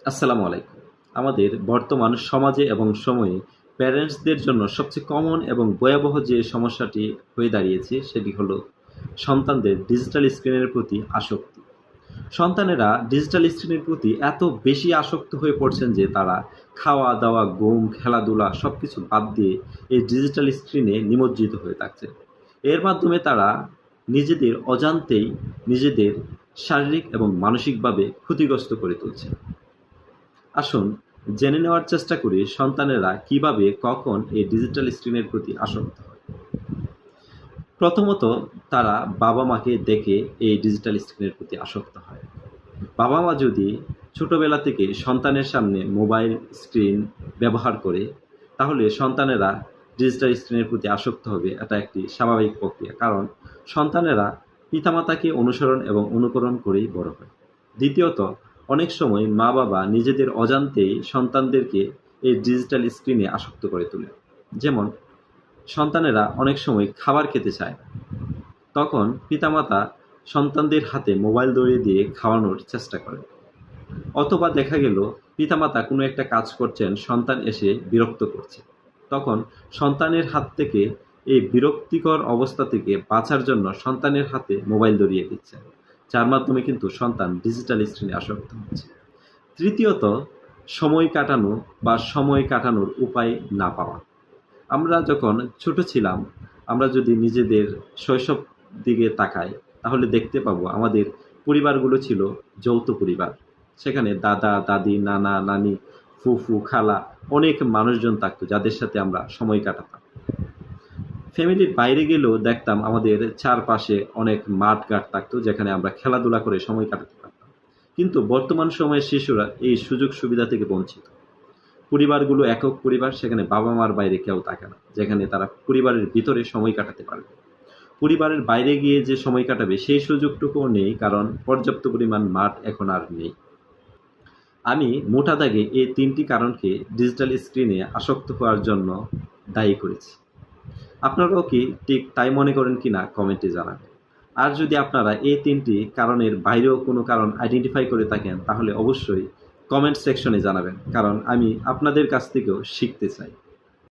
আসসালামু আলাইকুম। আমাদের বর্তমান সমাজে এবং সময়ে প্যারেন্টসদের জন্য সবচেয়ে কমন এবং ভয়াবহ যে সমস্যাটি হয়ে দাঁড়িয়েছে সেটি হলো সন্তানদের ডিজিটাল স্ক্রিনের প্রতি আসক্তি। সন্তানেরা ডিজিটাল স্ক্রিনের প্রতি এত বেশি আসক্ত হয়ে পড়ছেন যে তারা খাওয়া-দাওয়া, ঘুম, খেলাধুলা সবকিছু বাদ দিয়ে এই ডিজিটাল স্ক্রিনে নিমজ্জিত হয়ে থাকছে। এর মাধ্যমে তারা নিজেদের অজান্তেই নিজেদের শারীরিক এবং মানসিকভাবে ক্ষতিগ্রস্ত করে তুলছে। আসুন জেনে নেওয়ার চেষ্টা করি সন্তানেরা কিভাবে কখন এই ডিজিটাল স্ক্রিনের প্রতি আসক্ত হয়। প্রথমত তারা বাবা-মাকে দেখে এই ডিজিটাল স্ক্রিনের প্রতি আসক্ত হয়। বাবা-মা যদি ছোটবেলা থেকে সন্তানের সামনে মোবাইল স্ক্রিন ব্যবহার করে, তাহলে সন্তানেরা ডিজিটাল স্ক্রিনের প্রতি আসক্ত হবে। এটা একটি স্বাভাবিক প্রক্রিয়া। কারণ সন্তানেরা পিতামাতাকে অনুসরণ এবং অনুকরণ করেই বড় হয়। দ্বিতীয়ত, অনেক সময় মা-বাবা নিজেদের অজান্তেই সন্তানদেরকে এই ডিজিটাল স্ক্রিনে আসক্ত করে তোলে। যেমন সন্তানেরা অনেক সময় খাবার খেতে চায় না। তখন পিতামাতা সন্তানদের হাতে মোবাইল ধরিয়ে দিয়ে খাওয়ানোর চেষ্টা করে। অথবা দেখা গেল পিতামাতা কোনো একটা কাজ করছেন, সন্তান এসে বিরক্ত করছে। তখন সন্তানের হাত থেকে এই বিরক্তিকর অবস্থা থেকে বাঁচার জন্য সন্তানের হাতে মোবাইল ধরিয়ে দিচ্ছেন। যার মাধ্যমে কিন্তু সন্তান ডিজিটাল স্ক্রিনে আসক্ত হচ্ছে। তৃতীয়ত, সময় কাটানো বা সময় কাটানোর উপায় না পাওয়া। আমরা যখন ছোট ছিলাম, আমরা যদি নিজেদের শৈশব দিকে তাকাই, তাহলে দেখতে পাবো আমাদের পরিবারগুলো ছিল যৌথ পরিবার। সেখানে দাদা, দাদি, নানা, নানি, ফুফু, খালা অনেক মানুষজন থাকতো যাদের সাথে আমরা সময় কাটাতাম। ফ্যামিলির বাইরে গেলেও দেখতাম আমাদের চারপাশে অনেক মাঠ-ঘাট থাকতো যেখানে আমরা খেলাধুলা করে সময় কাটাতে পারতাম। কিন্তু বর্তমান সময়ের শিশুরা এই সুযোগ সুবিধা থেকে বঞ্চিত। পরিবারগুলো একক পরিবার, সেখানে বাবা-মার বাইরে কেউ থাকে না। যেখানে তারা পরিবারের ভিতরে সময় কাটাতে পারবে। পরিবারের বাইরে গিয়ে যে সময় কাটাবে সেই সুযোগটুকুও নেই, কারণ পর্যাপ্ত পরিমাণ মাঠ এখন আর নেই। আমি মোটা দাগে এই ৩ টি কারণকে ডিজিটাল স্ক্রিনে আসক্ত হওয়ার জন্য দায়ী করেছি। আপনারাও কি ঠিক তাই মনে করেন কিনা কমেন্টে জানাবেন। আর যদি আপনারা এই ৩ টি কারণের বাইরেও কোনো কারণ আইডেন্টিফাই করে থাকেন, তাহলে অবশ্যই কমেন্ট সেকশনে জানাবেন। কারণ আমি আপনাদের কাছ থেকেও শিখতে চাই।